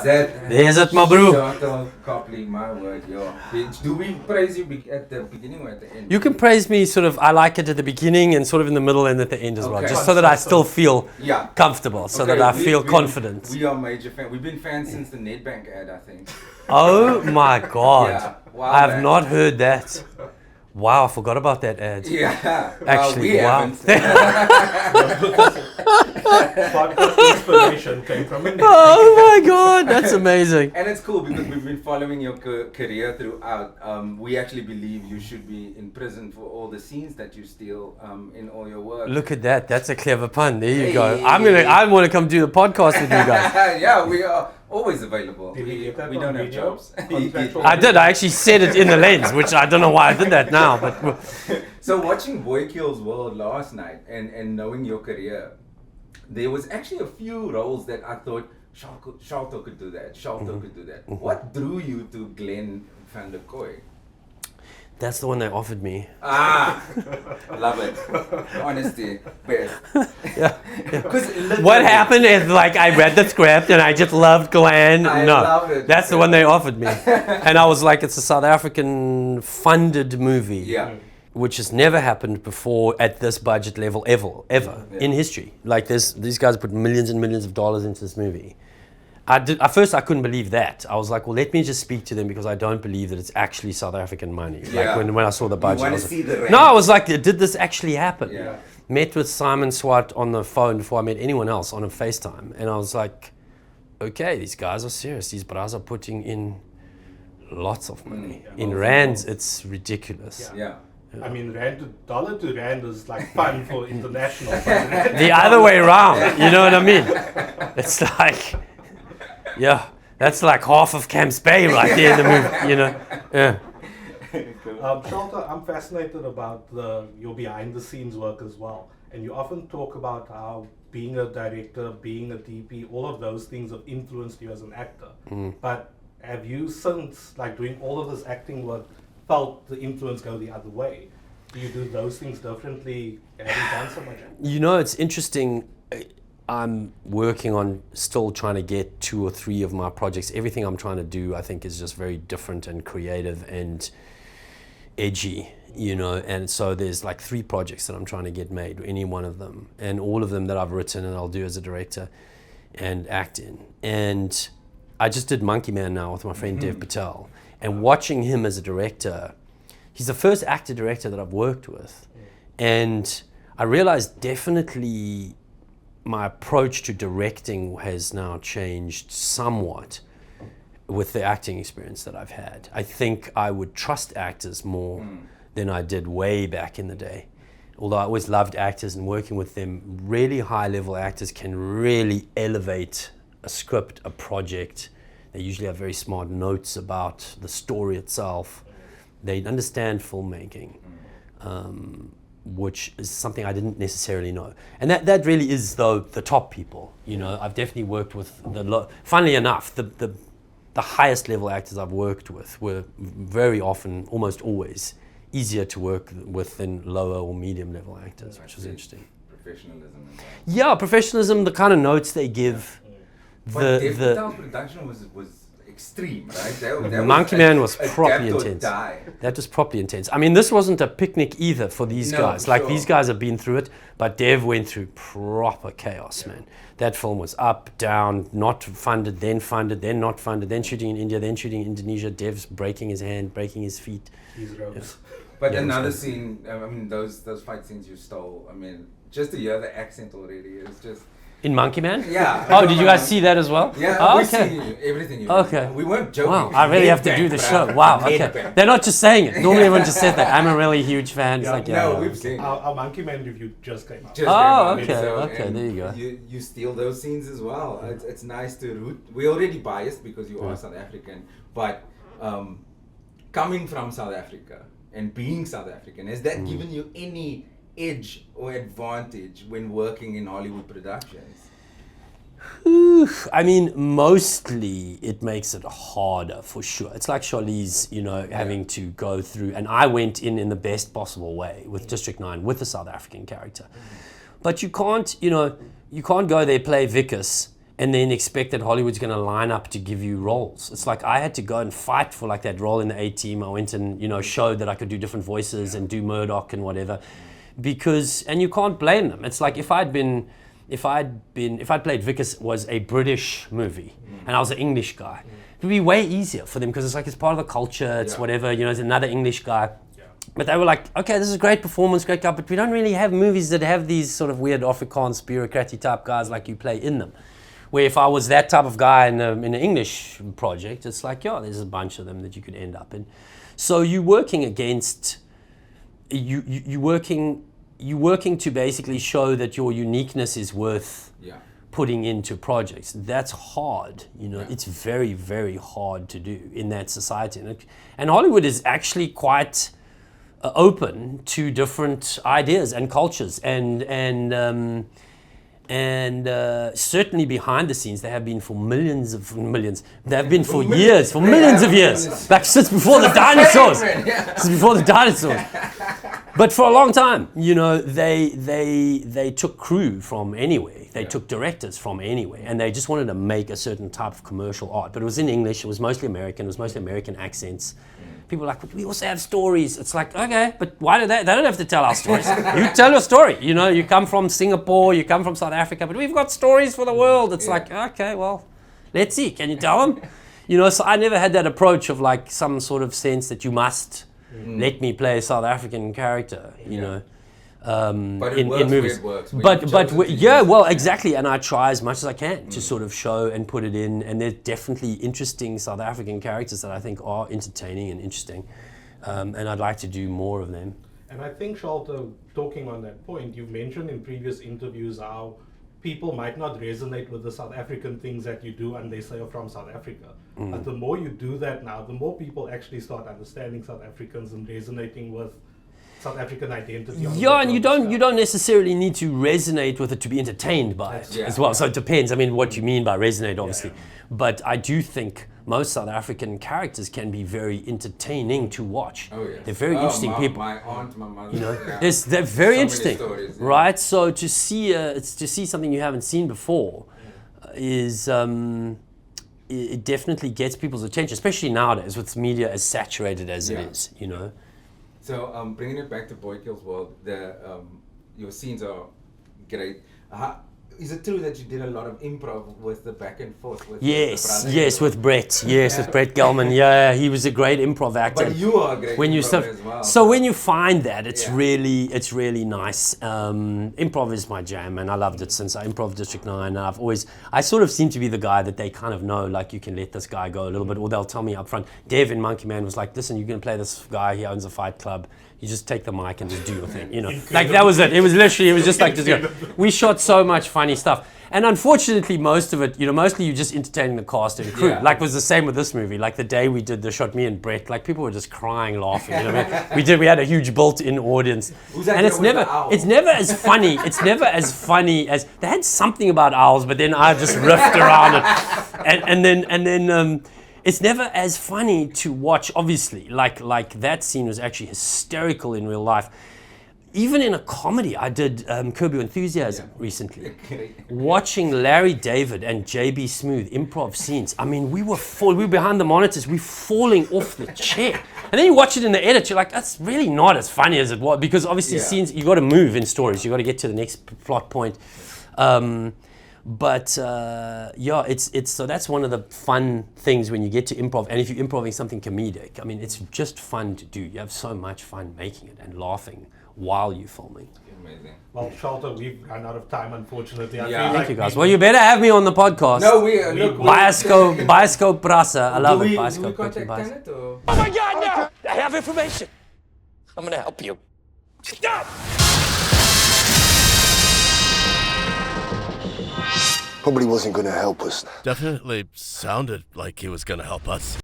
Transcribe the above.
There's it, my bro. Sharlto Copley, my word, yo. Do we praise you at the beginning or at the end? You can praise me sort of, I like it at the beginning and sort of in the middle and at the end as well, just so that I still feel comfortable, so that I feel confident. We are major fans. We've been fans since the Nedbank ad, I think. Oh my God. Yeah, wow, I have not heard that. Wow, I forgot about that ad. Yeah. Actually, we wow. Podcast inspiration came from India. Oh my God, that's amazing. And it's cool because we've been following your career throughout. We actually believe you should be in prison for all the scenes that you steal in all your work. Look at that. That's a clever pun. There you go. I want to come do the podcast with you guys. Yeah, we are always available. Did you get that we on don't have video? jobs. I did. I actually said it in the lens, which I don't know why I did that now. But So watching Boy Kills World last night and knowing your career, there was actually a few roles that I thought Sharlto could do that. Sharlto could do that. What drew you to Glenn van der Kooi? that's the one they offered me. Love it. Honesty, best. Yeah. Because What happened is like I read the script and I just loved Glenn. I No, love it. that's the one they offered me, and I was like, it's a South African funded movie. Yeah. Which has never happened before at this budget level ever in history. Like these guys put millions and millions of dollars into this movie. At first I couldn't believe that. I was like, well, let me just speak to them because I don't believe that it's actually South African money. Yeah. Like when I saw the budget. You I want was to like, see the range. no, I was like, did this actually happen? Yeah. Met with Simon Swart on the phone before I met anyone else on a FaceTime. And I was like, okay, these guys are serious. These bras are putting in lots of money. In rands, it's ridiculous. Yeah. I mean, dollar to rand is like fun for international. The other way around, you know what I mean? It's like, yeah, that's like half of Camps Bay right there in the movie, you know? Yeah. Sharlto, I'm fascinated about your behind the scenes work as well. And you often talk about how being a director, being a DP, all of those things have influenced you as an actor. But have you, since like doing all of this acting work, felt the influence go the other way? Do you do those things differently having done so much? You know, it's interesting. I'm working on still trying to get 2 or 3 of my projects. Everything I'm trying to do, I think, is just very different and creative and edgy, you know. And so there's like 3 projects that I'm trying to get made, any one of them. And all of them that I've written and I'll do as a director and act in. And I just did Monkey Man now with my friend Dev Patel. And watching him as a director, he's the first actor-director that I've worked with. And I realized definitely my approach to directing has now changed somewhat with the acting experience that I've had. I think I would trust actors more than I did way back in the day. Although I always loved actors and working with them, really high-level actors can really elevate a script, a project. They usually have very smart notes about the story itself. They understand filmmaking, which is something I didn't necessarily know. And that really is, though, the top people. You know, I've definitely worked with funnily enough, the highest level actors I've worked with were very often, almost always, easier to work with than lower or medium level actors, which was interesting. Professionalism. Yeah, professionalism, the kind of notes they give. But Dev Patel's production was extreme, right? That Monkey Man was properly adapt or intense. die. That was properly intense. I mean, this wasn't a picnic either for these guys. Like, these guys have been through it, but Dev went through proper chaos, man. That film was up, down, not funded, then not funded, then shooting in India, then shooting in Indonesia. Dev's breaking his hand, breaking his feet. These ropes. But another scene, I mean, those fight scenes you stole, I mean, just to hear the accent already is just... In Monkey Man? Yeah. Oh, did you guys see that as well? Yeah, oh, we okay. see everything you Okay. do. We weren't joking. Wow, I really have to do the show. Wow, okay. They're not just saying it. Normally everyone just said that. I'm a really huge fan. It's like, no, we've seen it. Our Monkey Man review just came out. Okay, there you go. You steal those scenes as well. It's nice to root. We're already biased because you are South African, but coming from South Africa and being South African, has that given you any edge or advantage when working in Hollywood productions? I mean, mostly it makes it harder for sure. It's like Charlize, you know, having to go through, and I went in the best possible way with District 9 with a South African character. But you can't, you know, you can't go there, play Vickers, and then expect that Hollywood's going to line up to give you roles. It's like I had to go and fight for like that role in the A-Team. I went and, you know, showed that I could do different voices and do Murdoch and whatever, because, and you can't blame them. It's like if I'd played Vickers was a British movie and I was an English guy, it would be way easier for them because it's like it's part of the culture, it's whatever, you know, it's another English guy. But they were like, okay, this is a great performance, great guy, but we don't really have movies that have these sort of weird Afrikaans bureaucratic type guys like you play in them. Where if I was that type of guy in an English project, it's like, yeah, there's a bunch of them that you could end up in. So you're working against, you're working to basically show that your uniqueness is worth putting into projects. That's hard, you know. It's very, very hard to do in that society. And Hollywood is actually quite open to different ideas and cultures, and certainly behind the scenes they have been for millions. They have been for years, for millions of years, like since before the dinosaurs. Since before the dinosaurs. But for a long time, you know, they took crew from anywhere. They took directors from anywhere, and they just wanted to make a certain type of commercial art. But it was in English. It was mostly American. It was mostly American accents. People are like, but we also have stories. It's like, okay, but why do they don't have to tell our stories. You tell your story. You know, you come from Singapore, you come from South Africa, but we've got stories for the world. It's like, okay, well, let's see. Can you tell them? You know, so I never had that approach of like some sort of sense that you must let me play a South African character, you know. But it works in movies. It works. Well, exactly. And I try as much as I can to sort of show and put it in. And there's definitely interesting South African characters that I think are entertaining and interesting. And I'd like to do more of them. And I think, Sharlto, talking on that point, you've mentioned in previous interviews how people might not resonate with the South African things that you do and they say you're from South Africa. But the more you do that now, the more people actually start understanding South Africans and resonating with South African identity. Yeah, and you don't necessarily need to resonate with it to be entertained by it as well. So it depends. I mean, what you mean by resonate, obviously. But I do think most South African characters can be very entertaining to watch. Oh, yes. They're very interesting people. My aunt, my mother. You know, they're very interesting, stories, right? So to see something you haven't seen before is it definitely gets people's attention, especially nowadays with media as saturated as it is. You know. So bringing it back to Boy Kills World, your scenes are great. Is it true that you did a lot of improv with the back and forth? With with Brett. Yes, with Brett Gelman. Yeah, he was a great improv actor. But you are a great improv as well. So when you find that, it's really nice. Improv is my jam, and I loved it since I improv District 9. And I sort of seem to be the guy that they kind of know, like you can let this guy go a little bit, or they'll tell me up front. Dev in Monkey Man was like, listen, you're going to play this guy, he owns a fight club. You just take the mic and just do your thing, you know. Like that was it. It was just like, just go. We shot so much funny stuff. And unfortunately, most of it, you know, mostly you're just entertaining the cast and crew. Like it was the same with this movie. Like the day we did the shot, me and Brett, like people were just crying, laughing. You know what I mean? We had a huge built-in audience. And it's never as funny. It's never as funny as, they had something about owls, but then I just riffed around it. And then it's never as funny to watch, obviously. Like that scene was actually hysterical in real life. Even in a comedy, I did Curb Your Enthusiasm recently. Watching Larry David and JB Smooth improv scenes, I mean, we were behind the monitors, we were falling off the chair. And then you watch it in the edit, you're like, that's really not as funny as it was, because obviously scenes, you got to move in stories, you got to get to the next plot point. But it's so that's one of the fun things when you get to improv, and if you're improving something comedic, I mean, it's just fun to do. You have so much fun making it and laughing while you're filming. Amazing. Well, Sharlto, we've run out of time, unfortunately. Thank you, guys. Well, you better have me on the podcast. No, Bioscope Brasse. I love it. Bioscope. Bioscope. Contact Kenneth, or? Oh my God, no! I have information. I'm gonna help you. Stop! Probably wasn't gonna help us. Definitely sounded like he was gonna help us.